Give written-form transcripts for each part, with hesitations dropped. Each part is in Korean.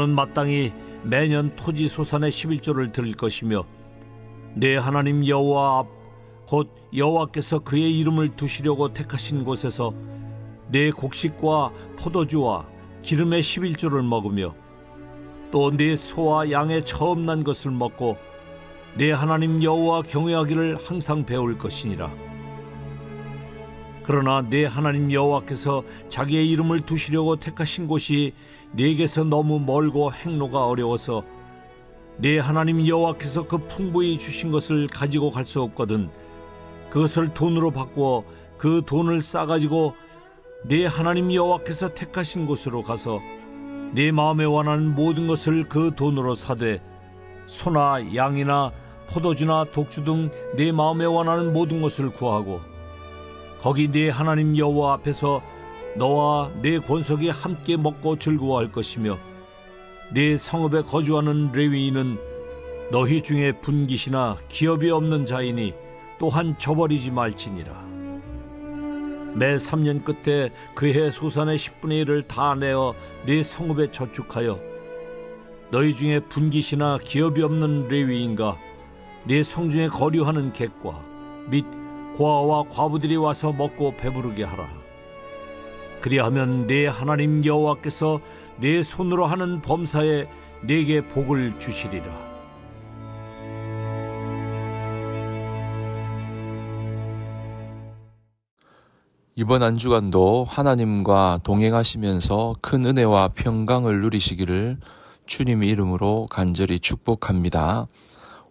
너는 마땅히 매년 토지 소산의 11조를 드릴 것이며 내 하나님 여호와 앞 곧 여호와께서 그의 이름을 두시려고 택하신 곳에서 내 곡식과 포도주와 기름의 11조를 먹으며 또 내 소와 양의 처음 난 것을 먹고 내 하나님 여호와 경외하기를 항상 배울 것이니라. 그러나 내 하나님 여호와께서 자기의 이름을 두시려고 택하신 곳이 네게서 너무 멀고 행로가 어려워서 내 하나님 여호와께서 그 풍부히 주신 것을 가지고 갈 수 없거든 그것을 돈으로 바꾸어 그 돈을 싸가지고 내 하나님 여호와께서 택하신 곳으로 가서 내 마음에 원하는 모든 것을 그 돈으로 사되 소나 양이나 포도주나 독주 등 내 마음에 원하는 모든 것을 구하고 거기 네 하나님 여호와 앞에서 너와 네 권속이 함께 먹고 즐거워할 것이며 네 성읍에 거주하는 레위인은 너희 중에 분깃이나 기업이 없는 자이니 또한 저버리지 말지니라. 매 3년 끝에 그해 소산의 10분의 1을 다 내어 네 성읍에 저축하여 너희 중에 분깃이나 기업이 없는 레위인과 네 성중에 거류하는 객과 및 고아와 과부들이 와서 먹고 배부르게 하라. 그리하면 네 하나님 여호와께서 네 손으로 하는 범사에 네게 복을 주시리라. 이번 한 주간도 하나님과 동행하시면서 큰 은혜와 평강을 누리시기를 주님의 이름으로 간절히 축복합니다.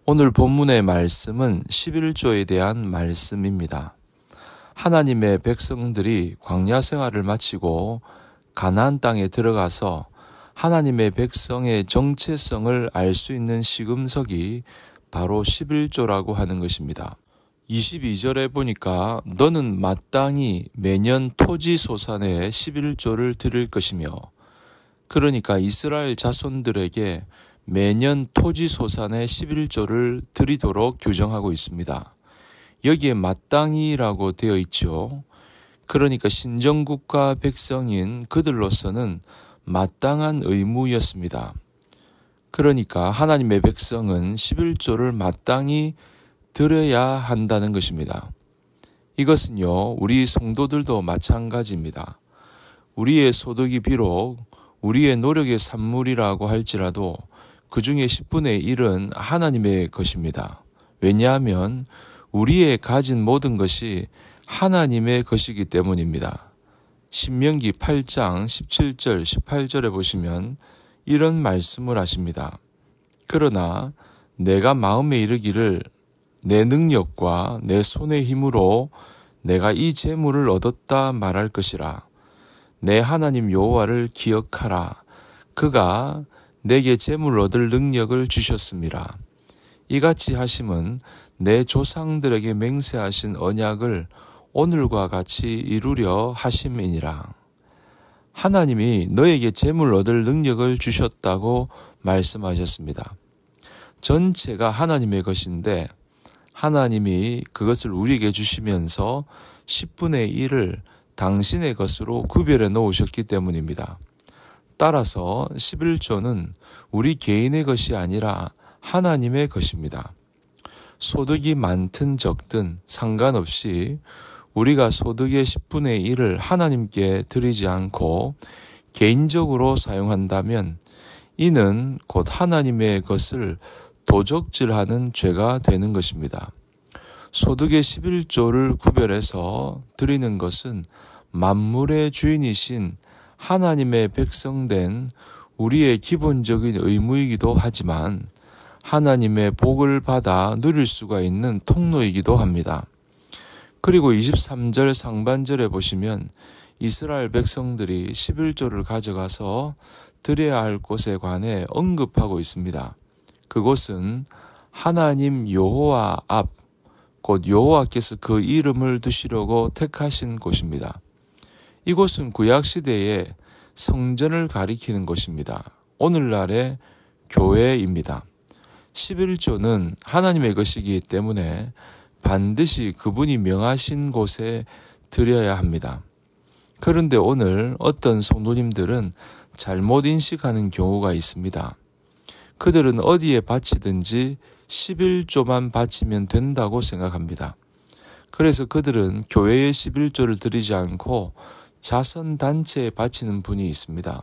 오늘 본문의 말씀은 11조에 대한 말씀입니다. 하나님의 백성들이 광야 생활을 마치고 가나안 땅에 들어가서 하나님의 백성의 정체성을 알 수 있는 시금석이 바로 11조라고 하는 것입니다. 22절에 보니까 너는 마땅히 매년 토지 소산의 11조를 드릴 것이며, 그러니까 이스라엘 자손들에게 매년 토지 소산의 11조를 드리도록 규정하고 있습니다. 여기에 마땅히라고 되어 있죠. 그러니까 신정국가 백성인 그들로서는 마땅한 의무였습니다. 그러니까 하나님의 백성은 11조를 마땅히 드려야 한다는 것입니다. 이것은요, 우리 성도들도 마찬가지입니다. 우리의 소득이 비록 우리의 노력의 산물이라고 할지라도 그 중에 10분의 1은 하나님의 것입니다. 왜냐하면 우리의 가진 모든 것이 하나님의 것이기 때문입니다. 신명기 8장 17절 18절에 보시면 이런 말씀을 하십니다. 그러나 내가 마음에 이르기를 내 능력과 내 손의 힘으로 내가 이 재물을 얻었다 말할 것이라. 내 하나님 여호와를 기억하라. 그가 내게 재물을 얻을 능력을 주셨습니다. 이같이 하심은 내 조상들에게 맹세하신 언약을 오늘과 같이 이루려 하심이니라. 하나님이 너에게 재물을 얻을 능력을 주셨다고 말씀하셨습니다. 전체가 하나님의 것인데 하나님이 그것을 우리에게 주시면서 10분의 1을 당신의 것으로 구별해 놓으셨기 때문입니다. 따라서 11조는 우리 개인의 것이 아니라 하나님의 것입니다. 소득이 많든 적든 상관없이 우리가 소득의 10분의 1을 하나님께 드리지 않고 개인적으로 사용한다면 이는 곧 하나님의 것을 도적질하는 죄가 되는 것입니다. 소득의 11조를 구별해서 드리는 것은 만물의 주인이신 하나님의 백성된 우리의 기본적인 의무이기도 하지만 하나님의 복을 받아 누릴 수가 있는 통로이기도 합니다. 그리고 23절 상반절에 보시면 이스라엘 백성들이 11조를 가져가서 드려야 할 곳에 관해 언급하고 있습니다. 그곳은 하나님 여호와 앞, 곧 여호와께서 그 이름을 두시려고 택하신 곳입니다. 이곳은 구약시대의 성전을 가리키는 곳입니다. 오늘날의 교회입니다. 11조는 하나님의 것이기 때문에 반드시 그분이 명하신 곳에 드려야 합니다. 그런데 오늘 어떤 성도님들은 잘못 인식하는 경우가 있습니다. 그들은 어디에 바치든지 11조만 바치면 된다고 생각합니다. 그래서 그들은 교회에 11조를 드리지 않고 자선단체에 바치는 분이 있습니다.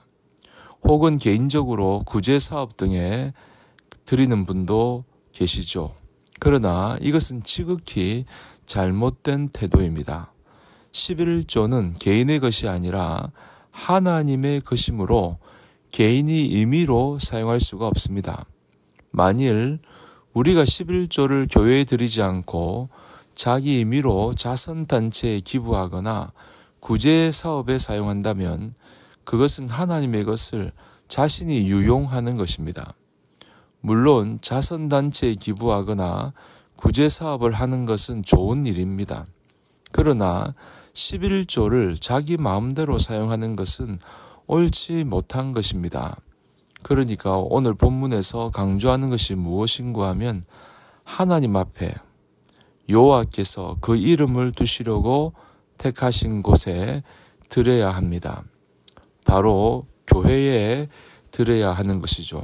혹은 개인적으로 구제사업 등에 드리는 분도 계시죠. 그러나 이것은 지극히 잘못된 태도입니다. 11조는 개인의 것이 아니라 하나님의 것이므로 개인이 임의로 사용할 수가 없습니다. 만일 우리가 11조를 교회에 드리지 않고 자기 임의로 자선단체에 기부하거나 구제사업에 사용한다면 그것은 하나님의 것을 자신이 유용하는 것입니다. 물론 자선단체에 기부하거나 구제사업을 하는 것은 좋은 일입니다. 그러나 11조를 자기 마음대로 사용하는 것은 옳지 못한 것입니다. 그러니까 오늘 본문에서 강조하는 것이 무엇인가 하면 하나님 앞에 여호와께서 그 이름을 두시려고 택하신 곳에 드려야 합니다. 바로 교회에 드려야 하는 것이죠.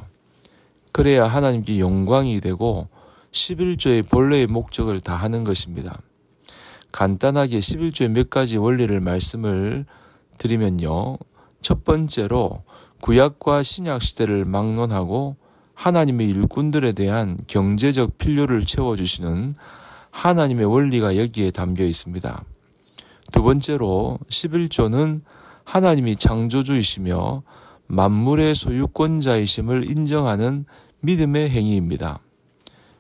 그래야 하나님께 영광이 되고 11조의 본래의 목적을 다하는 것입니다. 간단하게 11조의 몇 가지 원리를 말씀을 드리면요. 첫 번째로 구약과 신약 시대를 막론하고 하나님의 일꾼들에 대한 경제적 필요를 채워주시는 하나님의 원리가 여기에 담겨 있습니다. 두 번째로 11조는 하나님이 창조주이시며 만물의 소유권자이심을 인정하는 믿음의 행위입니다.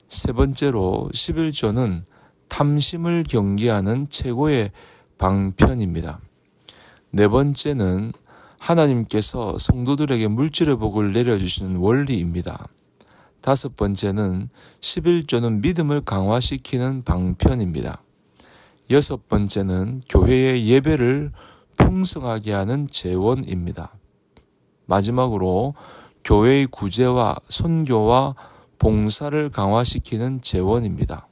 세 번째로 11조는 탐심을 경계하는 최고의 방편입니다. 네 번째는 하나님께서 성도들에게 물질의 복을 내려주시는 원리입니다. 다섯 번째는 11조는 믿음을 강화시키는 방편입니다. 여섯 번째는 교회의 예배를 풍성하게 하는 재원입니다. 마지막으로 교회의 구제와 선교와 봉사를 강화시키는 재원입니다.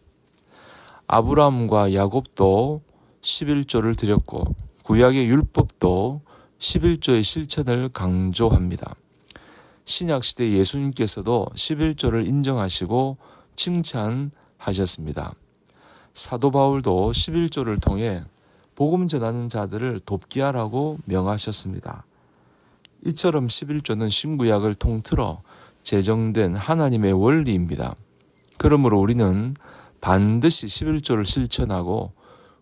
아브라함과 야곱도 11조를 드렸고 구약의 율법도 11조의 실천을 강조합니다. 신약시대 예수님께서도 11조를 인정하시고 칭찬하셨습니다. 사도 바울도 11조를 통해 복음 전하는 자들을 돕게 하라고 명하셨습니다. 이처럼 11조는 신구약을 통틀어 제정된 하나님의 원리입니다. 그러므로 우리는 반드시 11조를 실천하고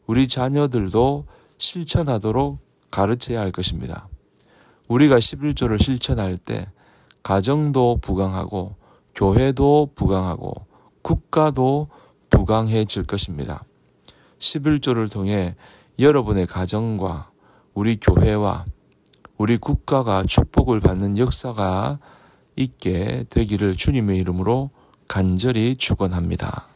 우리 자녀들도 실천하도록 가르쳐야 할 것입니다. 우리가 11조를 실천할 때 가정도 부강하고 교회도 부강하고 국가도 부강해질 것입니다. 11조를 통해 여러분의 가정과 우리 교회와 우리 국가가 축복을 받는 역사가 있게 되기를 주님의 이름으로 간절히 축원합니다.